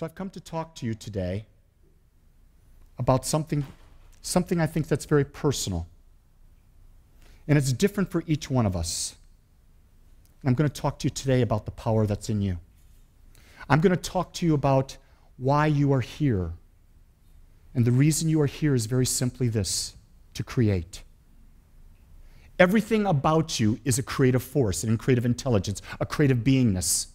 So I've come to talk to you today about something I think that's very personal. And it's different for each one of us. And I'm going to talk to you today about the power that's in you. I'm going to talk to you about why you are here. And the reason you are here is very simply this: to create. Everything about you is a creative force, and creative intelligence, a creative beingness.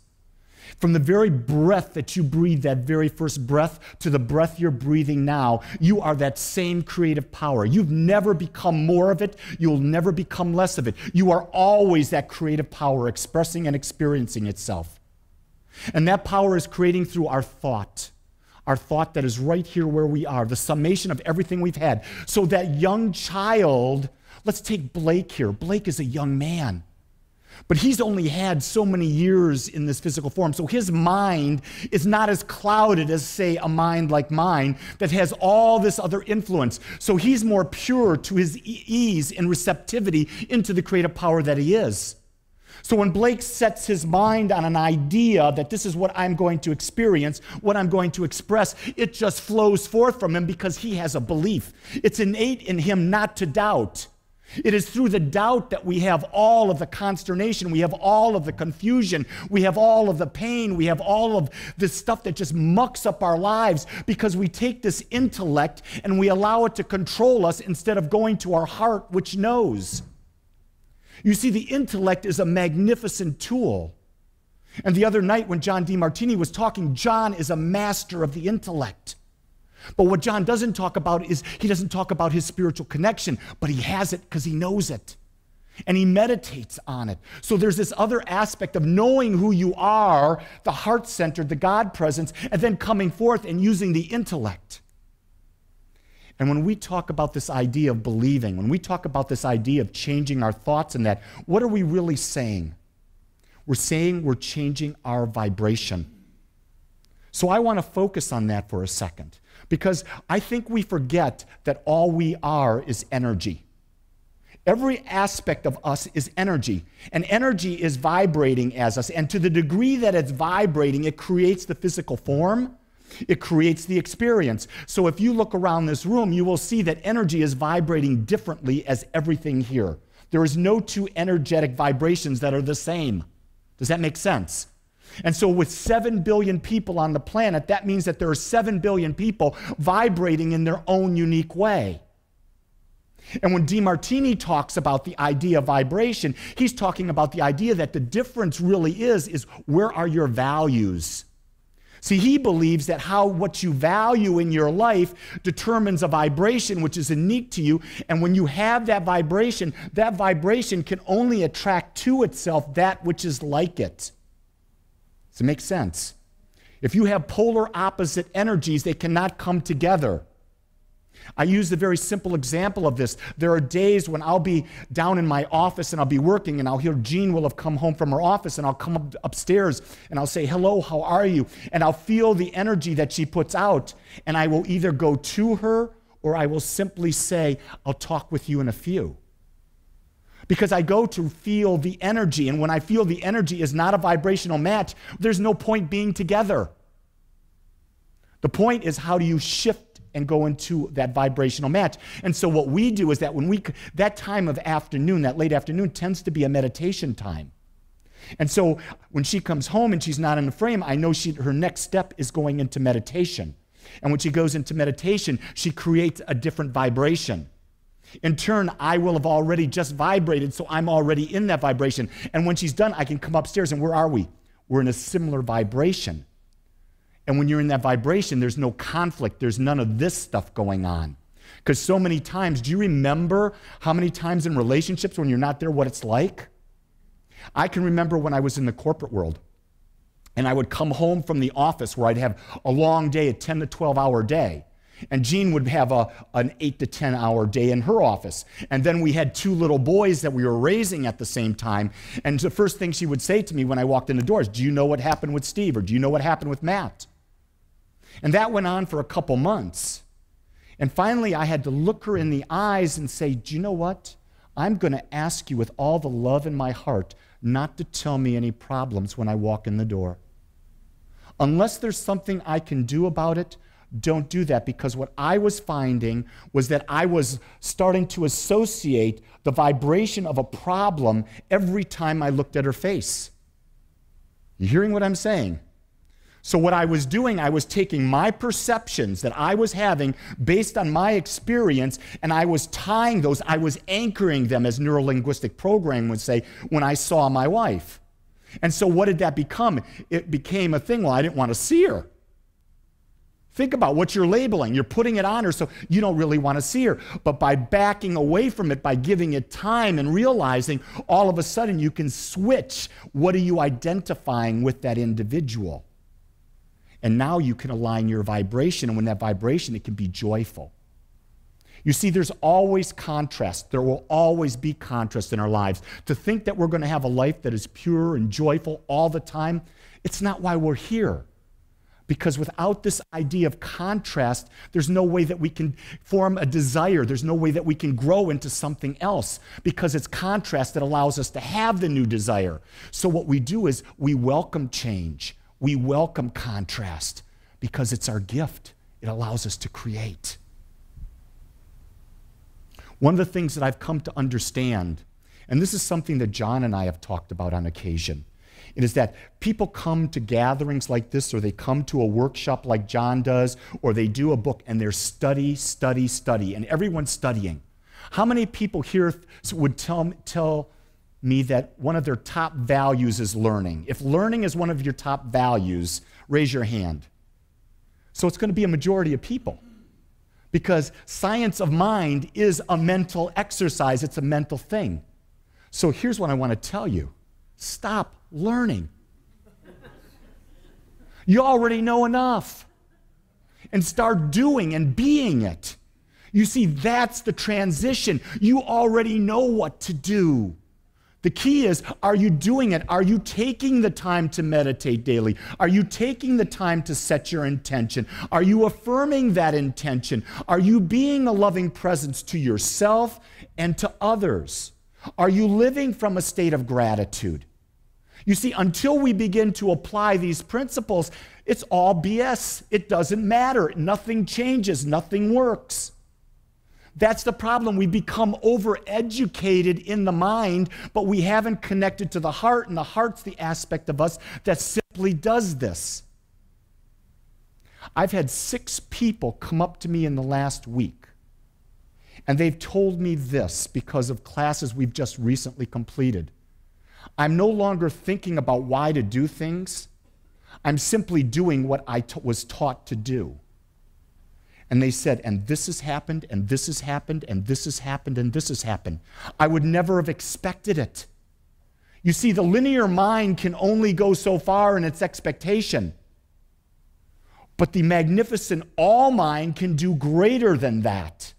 From the very breath that you breathe, that very first breath, to the breath you're breathing now, you are that same creative power. You've never become more of it. You'll never become less of it. You are always that creative power expressing and experiencing itself. And that power is creating through our thought that is right here where we are, the summation of everything we've had. So that young child, let's take Blake here. Blake is a young man. But he's only had so many years in this physical form, so his mind is not as clouded as, say, a mind like mine that has all this other influence. So he's more pure to his ease and receptivity into the creative power that he is. So when Blake sets his mind on an idea that this is what I'm going to experience, what I'm going to express, it just flows forth from him because he has a belief. It's innate in him not to doubt. It is through the doubt that we have all of the consternation, we have all of the confusion, we have all of the pain, we have all of this stuff that just mucks up our lives because we take this intellect and we allow it to control us instead of going to our heart, which knows. You see, the intellect is a magnificent tool. And the other night when John DeMartini was talking, John is a master of the intellect. But what John doesn't talk about is, he doesn't talk about his spiritual connection, but he has it because he knows it. And he meditates on it. So there's this other aspect of knowing who you are, the heart-centered, the God presence, and then coming forth and using the intellect. And when we talk about this idea of believing, when we talk about this idea of changing our thoughts and that, what are we really saying? We're saying we're changing our vibration. So I want to focus on that for a second, because I think we forget that all we are is energy. Every aspect of us is energy, and energy is vibrating as us, and to the degree that it's vibrating, it creates the physical form, it creates the experience. So if you look around this room, you will see that energy is vibrating differently as everything here. There is no two energetic vibrations that are the same. Does that make sense? And so with 7 billion people on the planet, that means that there are 7 billion people vibrating in their own unique way. And when DeMartini talks about the idea of vibration, he's talking about the idea that the difference really is where are your values? See, he believes that what you value in your life determines a vibration which is unique to you. And when you have that vibration can only attract to itself that which is like it. Does it make sense? If you have polar opposite energies, they cannot come together. I use a very simple example of this. There are days when I'll be down in my office and I'll be working and I'll hear Jean will have come home from her office and I'll come upstairs and I'll say, hello, how are you? And I'll feel the energy that she puts out, and I will either go to her or I will simply say, I'll talk with you in a few. Because I go to feel the energy, and when I feel the energy is not a vibrational match, there's no point being together. The point is, how do you shift and go into that vibrational match? And so what we do is that that time of afternoon, that late afternoon, tends to be a meditation time. And so when she comes home and she's not in the frame, I know her next step is going into meditation. And when she goes into meditation, she creates a different vibration. In turn, I will have already just vibrated, so I'm already in that vibration. And when she's done, I can come upstairs, and where are we? We're in a similar vibration. And when you're in that vibration, there's no conflict. There's none of this stuff going on. Because so many times, do you remember how many times in relationships when you're not there, what it's like? I can remember when I was in the corporate world, and I would come home from the office where I'd have a long day, a 10 to 12-hour day. And Jean would have an 8 to 10-hour day in her office. And then we had 2 little boys that we were raising at the same time. And the first thing she would say to me when I walked in the doors, do you know what happened with Steve? Or do you know what happened with Matt? And that went on for a couple months. And finally, I had to look her in the eyes and say, do you know what? I'm going to ask you with all the love in my heart not to tell me any problems when I walk in the door. Unless there's something I can do about it, don't do that, because what I was finding was that I was starting to associate the vibration of a problem every time I looked at her face. You hearing what I'm saying? So what I was doing, I was taking my perceptions that I was having based on my experience, and I was tying those, I was anchoring them, as neurolinguistic programming would say, when I saw my wife. And so what did that become? It became a thing, well, I didn't want to see her. Think about what you're labeling. You're putting it on her, so you don't really want to see her. But by backing away from it, by giving it time and realizing, all of a sudden you can switch. What are you identifying with that individual? And now you can align your vibration, and when that vibration, it can be joyful. You see, there's always contrast. There will always be contrast in our lives. To think that we're going to have a life that is pure and joyful all the time, it's not why we're here. Because without this idea of contrast, there's no way that we can form a desire. There's no way that we can grow into something else, because it's contrast that allows us to have the new desire. So what we do is we welcome change. We welcome contrast because it's our gift. It allows us to create. One of the things that I've come to understand, and this is something that John and I have talked about on occasion, it is that people come to gatherings like this, or they come to a workshop like John does, or they do a book, and they're study, and everyone's studying. How many people here would tell me that one of their top values is learning? If learning is one of your top values, raise your hand. So it's going to be a majority of people, because science of mind is a mental exercise. It's a mental thing. So here's what I want to tell you. Stop learning. You already know enough. And start doing and being it. You see, that's the transition. You already know what to do. The key is, are you doing it? Are you taking the time to meditate daily? Are you taking the time to set your intention? Are you affirming that intention? Are you being a loving presence to yourself and to others? Are you living from a state of gratitude? You see, until we begin to apply these principles, it's all BS. It doesn't matter. Nothing changes. Nothing works. That's the problem. We become overeducated in the mind, but we haven't connected to the heart, and the heart's the aspect of us that simply does this. I've had 6 people come up to me in the last week, and they've told me this because of classes we've just recently completed. I'm no longer thinking about why to do things. I'm simply doing what I was taught to do. And they said, and this has happened, and this has happened, and this has happened, and this has happened. I would never have expected it. You see, the linear mind can only go so far in its expectation. But the magnificent all mind can do greater than that.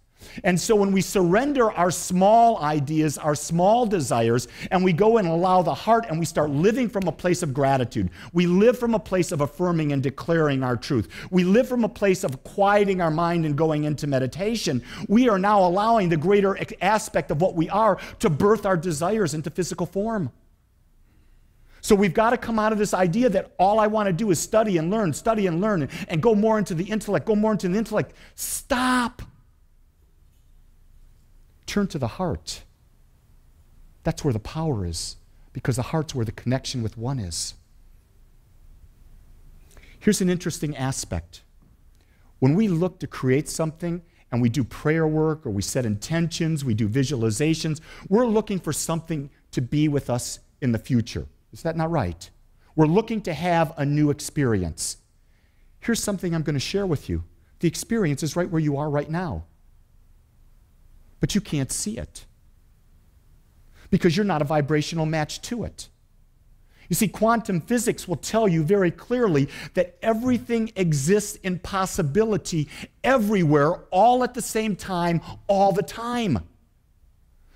And so when we surrender our small ideas, our small desires, and we go and allow the heart, and we start living from a place of gratitude, we live from a place of affirming and declaring our truth, we live from a place of quieting our mind and going into meditation, we are now allowing the greater aspect of what we are to birth our desires into physical form. So we've got to come out of this idea that all I want to do is study and learn, and go more into the intellect, Stop. Turn to the heart. That's where the power is, because the heart's where the connection with one is. Here's an interesting aspect. When we look to create something, and we do prayer work, or we set intentions, we do visualizations, we're looking for something to be with us in the future. Is that not right? We're looking to have a new experience. Here's something I'm going to share with you. The experience is right where you are right now. But you can't see it because you're not a vibrational match to it. You see, quantum physics will tell you very clearly that everything exists in possibility everywhere, all at the same time, all the time.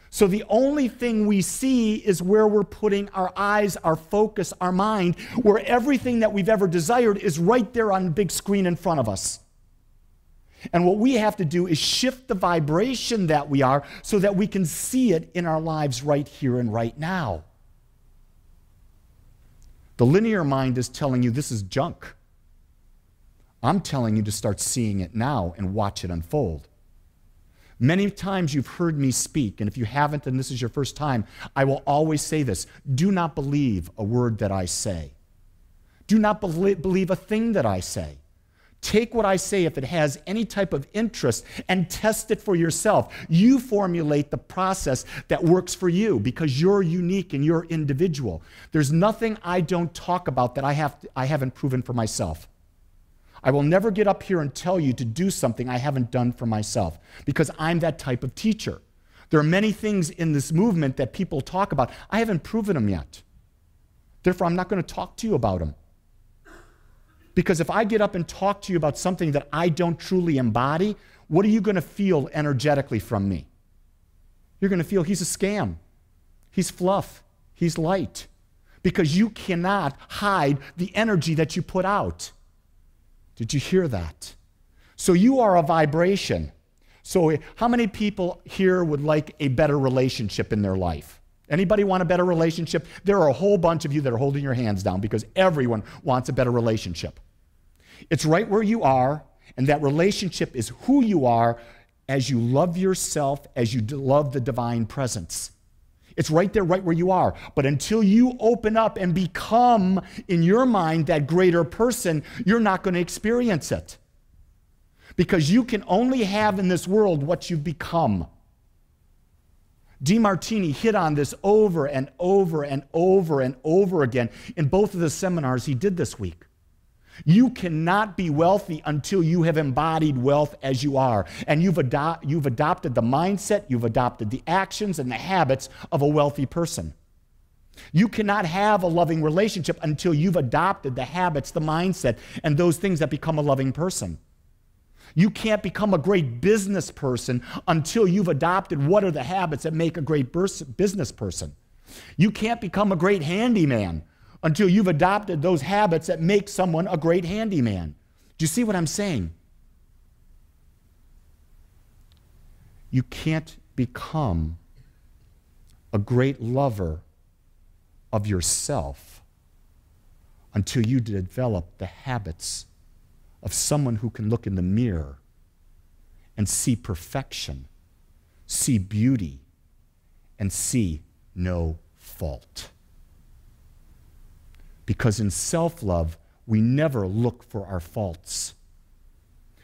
So the only thing we see is where we're putting our eyes, our focus, our mind, where everything that we've ever desired is right there on the big screen in front of us. And what we have to do is shift the vibration that we are so that we can see it in our lives right here and right now. The linear mind is telling you this is junk. I'm telling you to start seeing it now and watch it unfold. Many times you've heard me speak, and if you haven't and this is your first time, I will always say this: do not believe a word that I say. Do not believe a thing that I say. Take what I say if it has any type of interest and test it for yourself. You formulate the process that works for you because you're unique and you're individual. There's nothing I don't talk about that I haven't proven for myself. I will never get up here and tell you to do something I haven't done for myself because I'm that type of teacher. There are many things in this movement that people talk about. I haven't proven them yet. Therefore, I'm not going to talk to you about them. Because if I get up and talk to you about something that I don't truly embody, what are you going to feel energetically from me? You're going to feel he's a scam. He's fluff. He's light. Because you cannot hide the energy that you put out. Did you hear that? So you are a vibration. So how many people here would like a better relationship in their life? Anybody want a better relationship? There are a whole bunch of you that are holding your hands down because everyone wants a better relationship. It's right where you are, and that relationship is who you are as you love yourself, as you love the divine presence. It's right there, right where you are. But until you open up and become, in your mind, that greater person, you're not going to experience it. Because you can only have in this world what you've become. DeMartini hit on this over and over and over and over again in both of the seminars he did this week. You cannot be wealthy until you have embodied wealth as you are. And you've adopted the mindset, you've adopted the actions and the habits of a wealthy person. You cannot have a loving relationship until you've adopted the habits, the mindset, and those things that become a loving person. You can't become a great business person until you've adopted what are the habits that make a great business person. You can't become a great handyman until you've adopted those habits that make someone a great handyman. Do you see what I'm saying? You can't become a great lover of yourself until you develop the habits of someone who can look in the mirror and see perfection, see beauty, and see no fault. Because in self-love, we never look for our faults.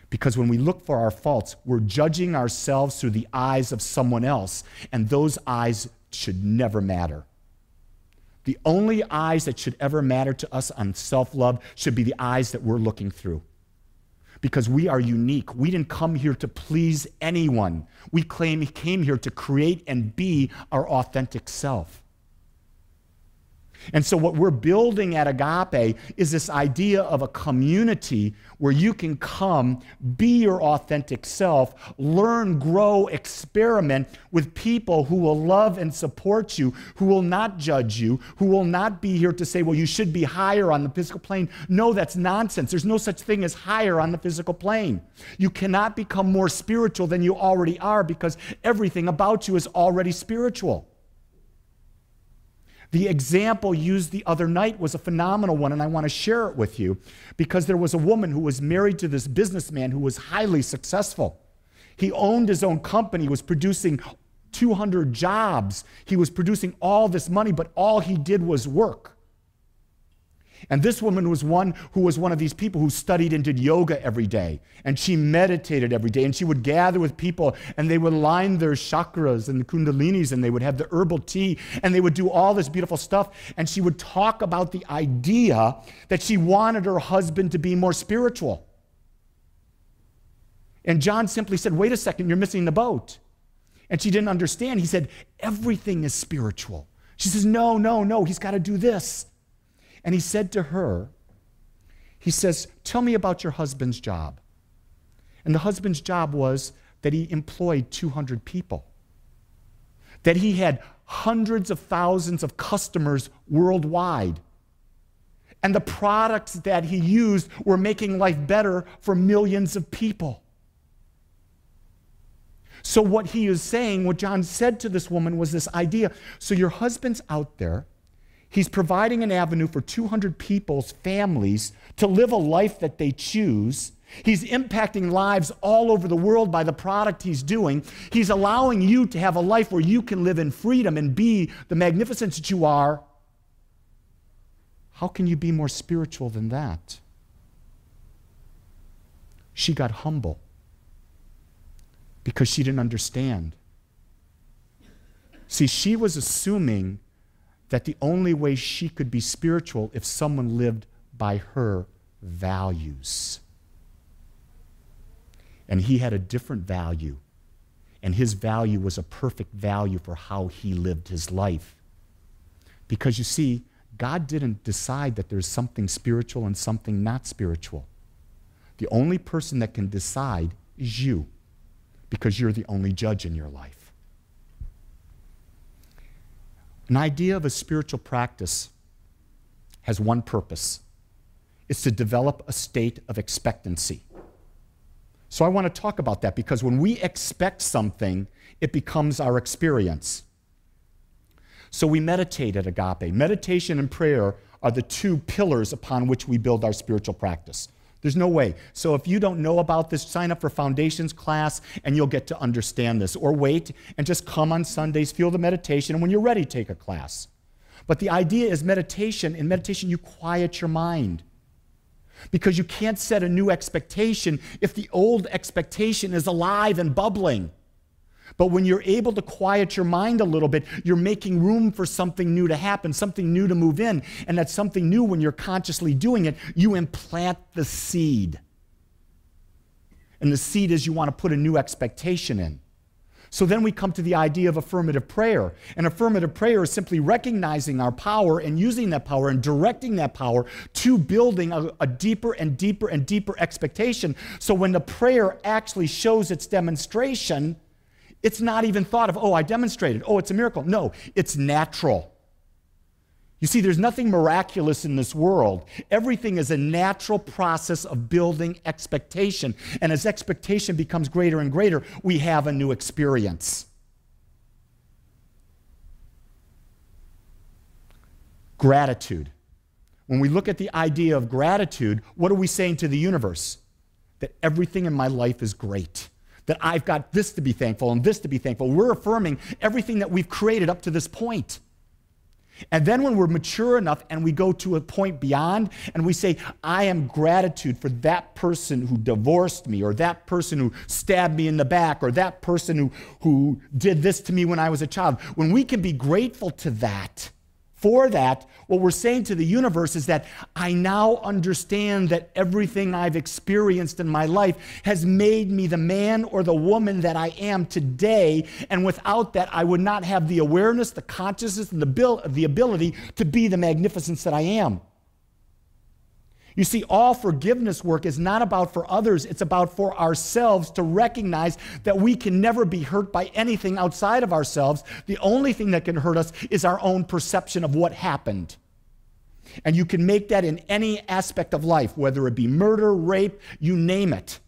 Because when we look for our faults, we're judging ourselves through the eyes of someone else, and those eyes should never matter. The only eyes that should ever matter to us on self-love should be the eyes that we're looking through. Because we are unique. We didn't come here to please anyone. We came here to create and be our authentic self. And so what we're building at Agape is this idea of a community where you can come, be your authentic self, learn, grow, experiment with people who will love and support you, who will not judge you, who will not be here to say, well, you should be higher on the physical plane. No, that's nonsense. There's no such thing as higher on the physical plane. You cannot become more spiritual than you already are because everything about you is already spiritual. The example used the other night was a phenomenal one, and I want to share it with you because there was a woman who was married to this businessman who was highly successful. He owned his own company, he was producing 200 jobs. He was producing all this money, but all he did was work. And this woman was one of these people who studied and did yoga every day. And she meditated every day. And she would gather with people and they would line their chakras and the kundalinis and they would have the herbal tea and they would do all this beautiful stuff. And she would talk about the idea that she wanted her husband to be more spiritual. And John simply said, wait a second, you're missing the boat. And she didn't understand. He said, everything is spiritual. She says, no, he's got to do this. And he said to her, he says, tell me about your husband's job. And the husband's job was that he employed 200 people, that he had hundreds of thousands of customers worldwide. And the products that he used were making life better for millions of people. So what he is saying, what John said to this woman was this idea. So your husband's out there. He's providing an avenue for 200 people's families to live a life that they choose. He's impacting lives all over the world by the product he's doing. He's allowing you to have a life where you can live in freedom and be the magnificence that you are. How can you be more spiritual than that? She got humble because she didn't understand. See, she was assuming that the only way she could be spiritual if someone lived by her values. And he had a different value, and his value was a perfect value for how he lived his life. Because you see, God didn't decide that there's something spiritual and something not spiritual. The only person that can decide is you, because you're the only judge in your life. An idea of a spiritual practice has one purpose. It's to develop a state of expectancy. So I want to talk about that because when we expect something, it becomes our experience. So we meditate at Agape. Meditation and prayer are the two pillars upon which we build our spiritual practice. There's no way. So if you don't know about this, sign up for Foundations class and you'll get to understand this. Or wait and just come on Sundays, feel the meditation, and when you're ready, take a class. But the idea is meditation. In meditation, you quiet your mind. Because you can't set a new expectation if the old expectation is alive and bubbling. But when you're able to quiet your mind a little bit, you're making room for something new to happen, something new to move in. And that something new, when you're consciously doing it, you implant the seed. And the seed is you want to put a new expectation in. So then we come to the idea of affirmative prayer. And affirmative prayer is simply recognizing our power and using that power and directing that power to building a deeper and deeper and deeper expectation. So when the prayer actually shows its demonstration, it's not even thought of, oh, I demonstrated. Oh, it's a miracle. No, it's natural. You see, there's nothing miraculous in this world. Everything is a natural process of building expectation. And as expectation becomes greater and greater, we have a new experience. Gratitude. When we look at the idea of gratitude, what are we saying to the universe? That everything in my life is great. That I've got this to be thankful and this to be thankful. We're affirming everything that we've created up to this point. And then when we're mature enough and we go to a point beyond and we say, I am gratitude for that person who divorced me, or that person who stabbed me in the back, or that person who did this to me when I was a child. When we can be grateful to that, for that, what we're saying to the universe is that I now understand that everything I've experienced in my life has made me the man or the woman that I am today, and without that, I would not have the awareness, the consciousness, and the ability to be the magnificence that I am. You see, all forgiveness work is not about for others, it's about for ourselves to recognize that we can never be hurt by anything outside of ourselves. The only thing that can hurt us is our own perception of what happened. And you can make that in any aspect of life, whether it be murder, rape, you name it.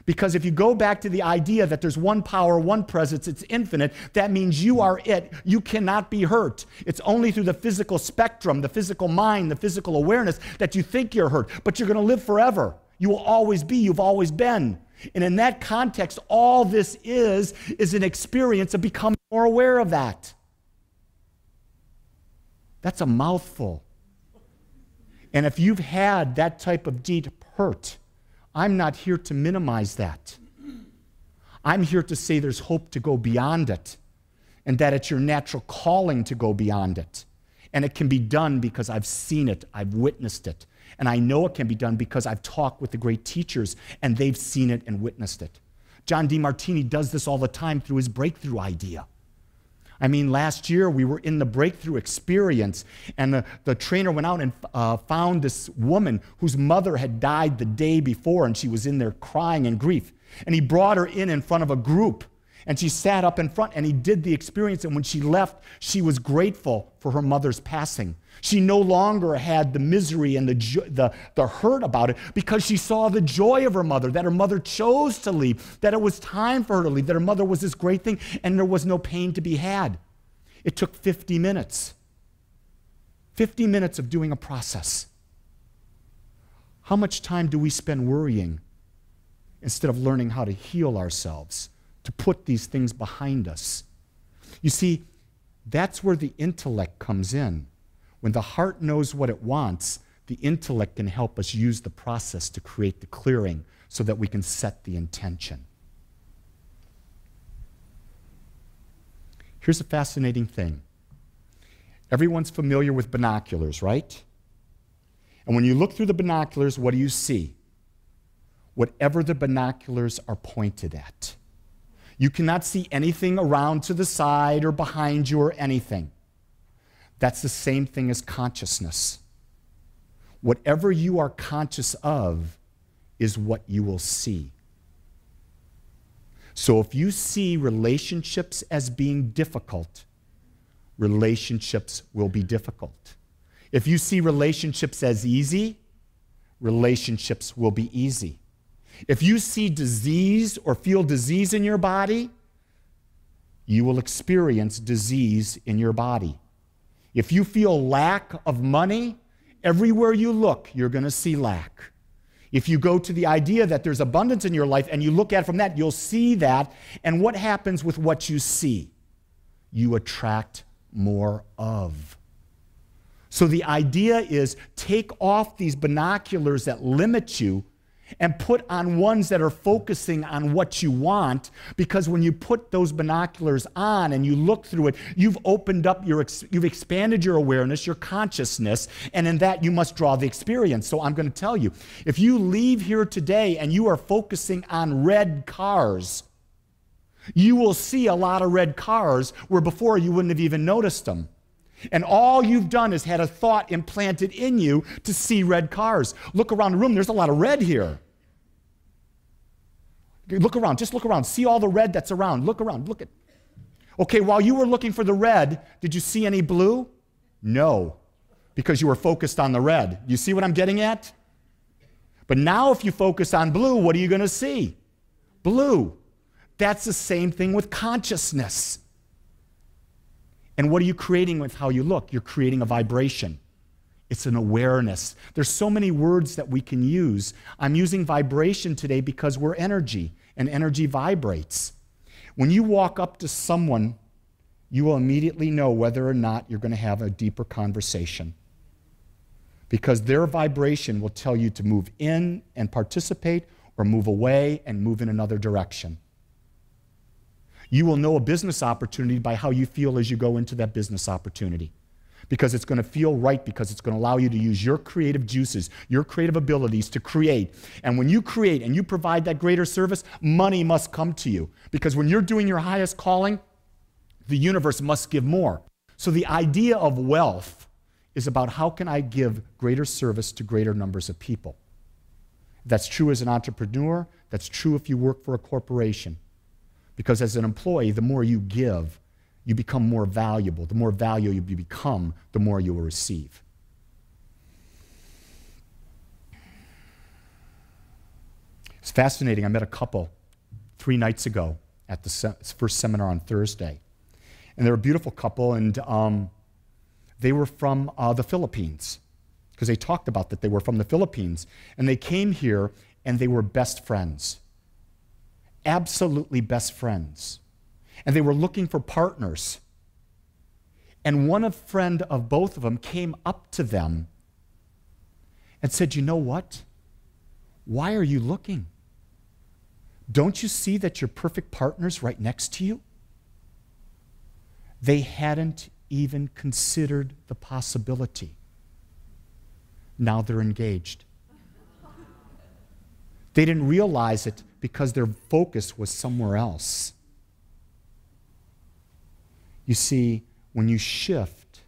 Because if you go back to the idea that there's one power, one presence, it's infinite, that means you are it. You cannot be hurt. It's only through the physical spectrum, the physical mind, the physical awareness that you think you're hurt. But you're going to live forever. You will always be. You've always been. And in that context, all this is an experience of becoming more aware of that. That's a mouthful. And if you've had that type of deep hurt, I'm not here to minimize that. I'm here to say there's hope to go beyond it, and that it's your natural calling to go beyond it. And it can be done because I've seen it, I've witnessed it. And I know it can be done because I've talked with the great teachers, and they've seen it and witnessed it. John DeMartini does this all the time through his breakthrough idea. I mean, last year we were in the breakthrough experience, and the trainer went out and found this woman whose mother had died the day before, and she was in there crying in grief. And he brought her in front of a group, and she sat up in front, and he did the experience, and when she left, she was grateful for her mother's passing. She no longer had the misery and the hurt about it, because she saw the joy of her mother, that her mother chose to leave, that it was time for her to leave, that her mother was this great thing, and there was no pain to be had. It took 50 minutes. 50 minutes of doing a process. How much time do we spend worrying instead of learning how to heal ourselves, to put these things behind us? You see, that's where the intellect comes in. When the heart knows what it wants, the intellect can help us use the process to create the clearing so that we can set the intention. Here's a fascinating thing. Everyone's familiar with binoculars, right? And when you look through the binoculars, what do you see? Whatever the binoculars are pointed at. You cannot see anything around to the side or behind you or anything. That's the same thing as consciousness. Whatever you are conscious of is what you will see. So if you see relationships as being difficult, relationships will be difficult. If you see relationships as easy, relationships will be easy. If you see disease or feel disease in your body, you will experience disease in your body. If you feel lack of money, everywhere you look, you're going to see lack. If you go to the idea that there's abundance in your life and you look at it from that, you'll see that. And what happens with what you see? You attract more of. So the idea is take off these binoculars that limit you and put on ones that are focusing on what you want, because when you put those binoculars on and you look through it, you've opened up you've expanded your awareness, your consciousness, and in that you must draw the experience. So I'm going to tell you, if you leave here today and you are focusing on red cars, you will see a lot of red cars where before you wouldn't have even noticed them. And all you've done is had a thought implanted in you to see red cars. Look around the room, there's a lot of red here. Look around, just look around. See all the red that's around. Look around, look at. Okay, while you were looking for the red, did you see any blue? No, because you were focused on the red. You see what I'm getting at? But now if you focus on blue, what are you going to see? Blue. That's the same thing with consciousness. And what are you creating with how you look? You're creating a vibration. It's an awareness. There's so many words that we can use. I'm using vibration today because we're energy, and energy vibrates. When you walk up to someone, you will immediately know whether or not you're going to have a deeper conversation, because their vibration will tell you to move in and participate or move away and move in another direction. You will know a business opportunity by how you feel as you go into that business opportunity, because it's going to feel right, because it's going to allow you to use your creative juices, your creative abilities to create. And when you create and you provide that greater service, money must come to you, because when you're doing your highest calling, the universe must give more. So the idea of wealth is about how can I give greater service to greater numbers of people. That's true as an entrepreneur. That's true if you work for a corporation. Because as an employee, the more you give, you become more valuable. The more valuable you become, the more you will receive. It's fascinating. I met a couple 3 nights ago at the first seminar on Thursday. And they're a beautiful couple, and they were from the Philippines, because they talked about that they were from the Philippines. And they came here, and they were best friends. Absolutely best friends. And they were looking for partners. And one friend of both of them came up to them and said, "You know what? Why are you looking? Don't you see that your perfect partner's right next to you?" They hadn't even considered the possibility. Now they're engaged. They didn't realize it because their focus was somewhere else. You see, when you shift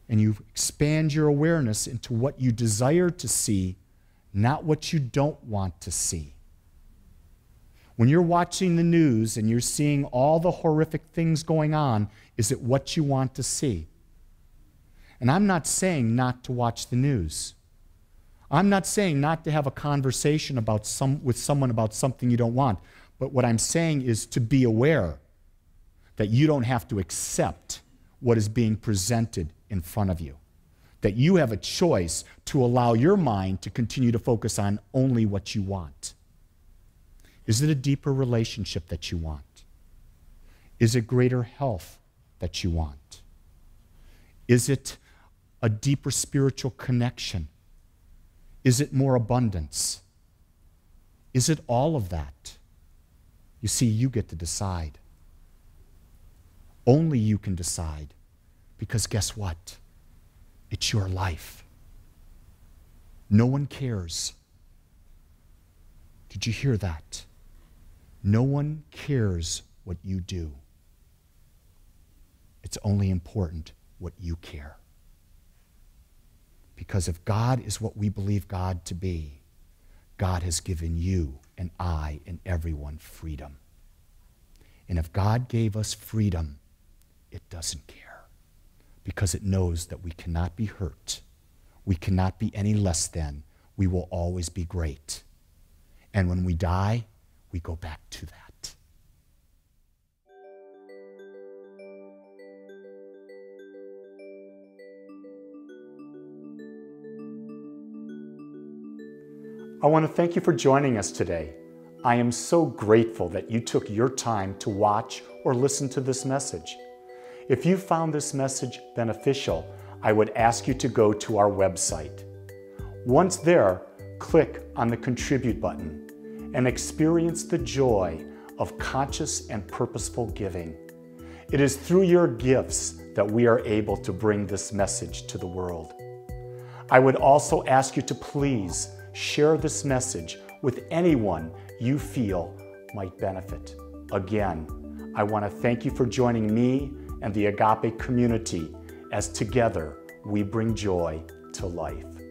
and you expand your awareness into what you desire to see, not what you don't want to see. When you're watching the news and you're seeing all the horrific things going on, is it what you want to see? And I'm not saying not to watch the news. I'm not saying not to have a conversation with someone about something you don't want. But what I'm saying is to be aware that you don't have to accept what is being presented in front of you. That you have a choice to allow your mind to continue to focus on only what you want. Is it a deeper relationship that you want? Is it greater health that you want? Is it a deeper spiritual connection? Is it more abundance? Is it all of that? You see, you get to decide. Only you can decide, because guess what? It's your life. No one cares. Did you hear that? No one cares what you do. It's only important what you care. Because if God is what we believe God to be, God has given you and I and everyone freedom. And if God gave us freedom, it doesn't care, because it knows that we cannot be hurt. We cannot be any less than. We will always be great. And when we die, we go back to that. I want to thank you for joining us today. I am so grateful that you took your time to watch or listen to this message. If you found this message beneficial, I would ask you to go to our website. Once there, click on the Contribute button and experience the joy of conscious and purposeful giving. It is through your gifts that we are able to bring this message to the world. I would also ask you to please share this message with anyone you feel might benefit. Again, I want to thank you for joining me and the Agape community as together we bring joy to life.